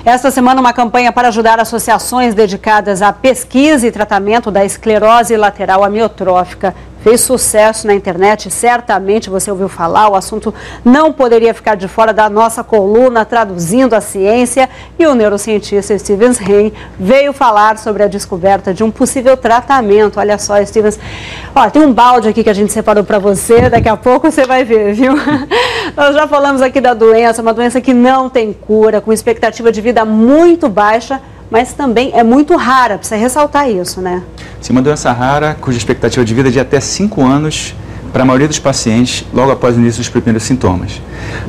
Esta semana, uma campanha para ajudar associações dedicadas à pesquisa e tratamento da esclerose lateral amiotrófica fez sucesso na internet. Certamente você ouviu falar, o assunto não poderia ficar de fora da nossa coluna Traduzindo a Ciência, e o neurocientista Stevens Hein veio falar sobre a descoberta de um possível tratamento. Olha só, Stevens, ó, tem um balde aqui que a gente separou para você, daqui a pouco você vai ver, viu? Nós já falamos aqui da doença, uma doença que não tem cura, com expectativa de vida muito baixa, mas também é muito rara, precisa ressaltar isso, né? Sim, uma doença rara, cuja expectativa de vida é de até 5 anos para a maioria dos pacientes, logo após o início dos primeiros sintomas.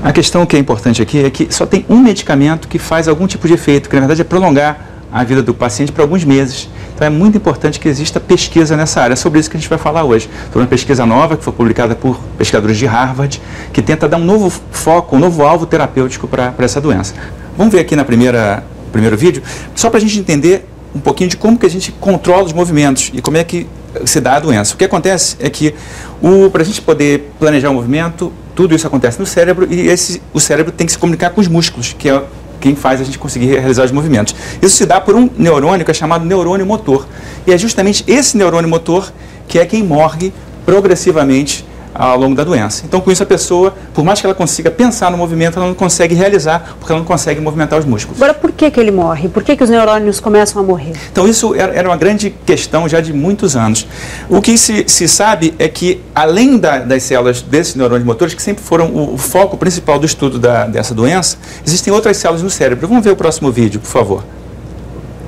A questão que é importante aqui é que só tem um medicamento que faz algum tipo de efeito, que na verdade é prolongar a vida do paciente por alguns meses. Então é muito importante que exista pesquisa nessa área. É sobre isso que a gente vai falar hoje. Sobre uma pesquisa nova que foi publicada por pesquisadores de Harvard, que tenta dar um novo foco, um novo alvo terapêutico para essa doença. Vamos ver aqui na primeiro vídeo, só para a gente entender um pouquinho de como que a gente controla os movimentos e como é que se dá a doença. O que acontece é que, para a gente poder planejar o movimento, tudo isso acontece no cérebro e o cérebro tem que se comunicar com os músculos, que é quem faz a gente conseguir realizar os movimentos. Isso se dá por um neurônio que é chamado neurônio motor. E é justamente esse neurônio motor que é quem morre progressivamente ao longo da doença. Então, com isso, a pessoa, por mais que ela consiga pensar no movimento, ela não consegue realizar, porque ela não consegue movimentar os músculos. Agora, por que ele morre? Por que os neurônios começam a morrer? Então, isso era uma grande questão já de muitos anos. O que se sabe é que, além das células desses neurônios motores, que sempre foram o foco principal do estudo dessa doença, existem outras células no cérebro. Vamos ver o próximo vídeo, por favor.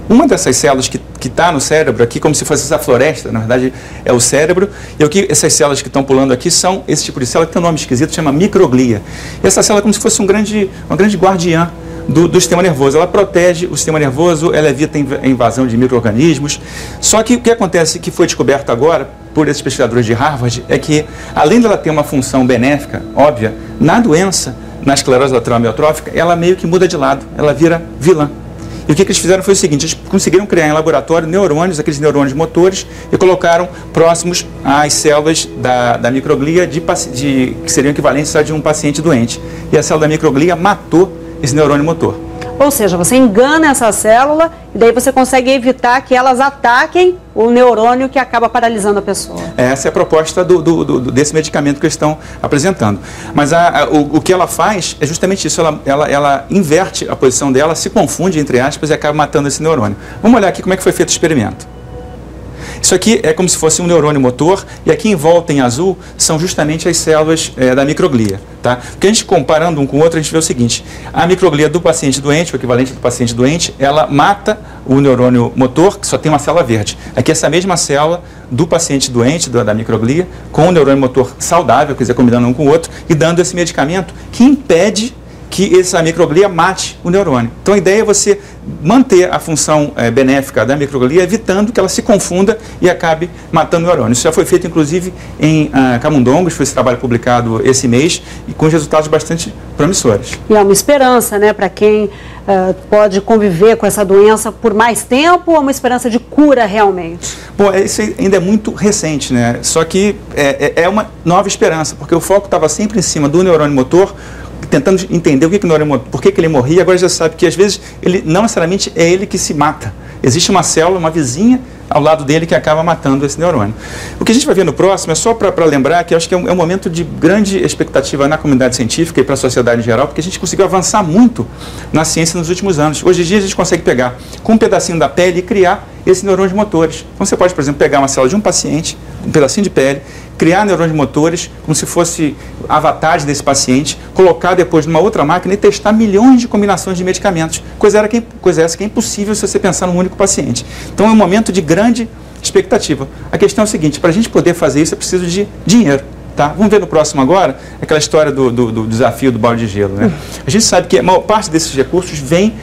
Uma dessas células que está no cérebro aqui, como se fosse essa floresta, na verdade é o cérebro, e o que essas células que estão pulando aqui são esse tipo de célula que tem um nome esquisito, chama microglia. E essa célula é como se fosse uma grande guardiã do sistema nervoso. Ela protege o sistema nervoso, ela evita a invasão de micro-organismos. Só que o que acontece, que foi descoberto agora por esses pesquisadores de Harvard, é que, além dela ter uma função benéfica, óbvia, na doença, na esclerose lateral amiotrófica, ela meio que muda de lado, ela vira vilã. E o que eles fizeram foi o seguinte: eles conseguiram criar em laboratório neurônios, aqueles neurônios motores, e colocaram próximos às células da microglia que seriam equivalentes a de um paciente doente. E a célula da microglia matou esse neurônio motor. Ou seja, você engana essa célula e daí você consegue evitar que elas ataquem o neurônio que acaba paralisando a pessoa. Essa é a proposta desse medicamento que eles estão apresentando. Mas o que ela faz é justamente isso, ela inverte a posição dela, se confunde, entre aspas, e acaba matando esse neurônio. Vamos olhar aqui como é que foi feito o experimento. Isso aqui é como se fosse um neurônio motor, e aqui em volta em azul são justamente as células da microglia. Tá? Porque a gente, comparando um com o outro, a gente vê o seguinte: a microglia do paciente doente, o equivalente do paciente doente, ela mata o neurônio motor, que só tem uma célula verde. Aqui essa mesma célula do paciente doente, da microglia, com o neurônio motor saudável, quer dizer, combinando um com o outro, e dando esse medicamento que impede que essa microglia mate o neurônio. Então a ideia é você manter a função benéfica da microglia, evitando que ela se confunda e acabe matando o neurônio. Isso já foi feito, inclusive, em camundongos, foi esse trabalho publicado esse mês, e com resultados bastante promissores. E é uma esperança, né, para quem pode conviver com essa doença por mais tempo, ou uma esperança de cura realmente? Bom, isso ainda é muito recente, né? Só que é uma nova esperança, porque o foco estava sempre em cima do neurônio motor, tentando entender por que ele morria. Agora já sabe que às vezes ele não necessariamente é ele que se mata. Existe uma célula, uma vizinha ao lado dele que acaba matando esse neurônio. O que a gente vai ver no próximo é só para lembrar que eu acho que é um momento de grande expectativa na comunidade científica e para a sociedade em geral, porque a gente conseguiu avançar muito na ciência nos últimos anos. Hoje em dia a gente consegue pegar com um pedacinho da pele e criar esses neurônios motores. Então você pode, por exemplo, pegar uma célula de um paciente, um pedacinho de pele, criar neurônios motores como se fosse avatares desse paciente, colocar depois numa outra máquina e testar milhões de combinações de medicamentos. Coisa essa que é impossível se você pensar num único paciente. Então é um momento de grande expectativa. A questão é o seguinte: para a gente poder fazer isso é preciso de dinheiro. Tá? Vamos ver no próximo agora aquela história do desafio do balde de gelo. Né? A gente sabe que a maior parte desses recursos vem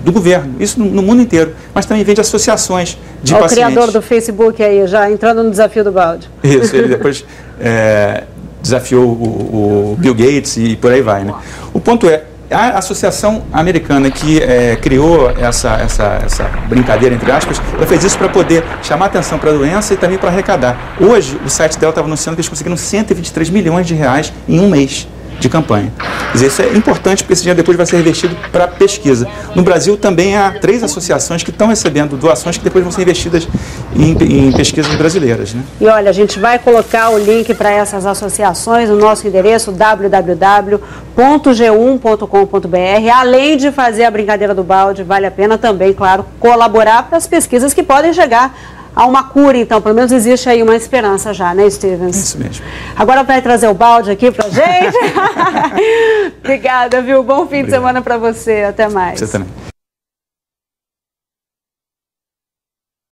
do governo, isso no mundo inteiro, mas também vem de associações de pacientes. O criador do Facebook aí, já entrando no desafio do balde. Isso, ele depois desafiou o Bill Gates e por aí vai. Né? O ponto é, a associação americana que criou essa brincadeira, entre aspas, ela fez isso para poder chamar atenção para a doença e também para arrecadar. Hoje, o site dela estava anunciando que eles conseguiram 123 milhões de reais em um mês de campanha. Quer dizer, isso é importante porque esse dinheiro depois vai ser revestido para pesquisa. No Brasil também há 3 associações que estão recebendo doações que depois vão ser investidas em pesquisas brasileiras, né? E olha, a gente vai colocar o link para essas associações no nosso endereço www.g1.com.br. Além de fazer a brincadeira do balde, vale a pena também, claro, colaborar para as pesquisas que podem chegar a uma cura, então, pelo menos existe aí uma esperança já, né, Stevens? Isso mesmo. Agora vai trazer o balde aqui pra gente. Obrigada, viu? Bom fim de semana para você. Até mais. Você também.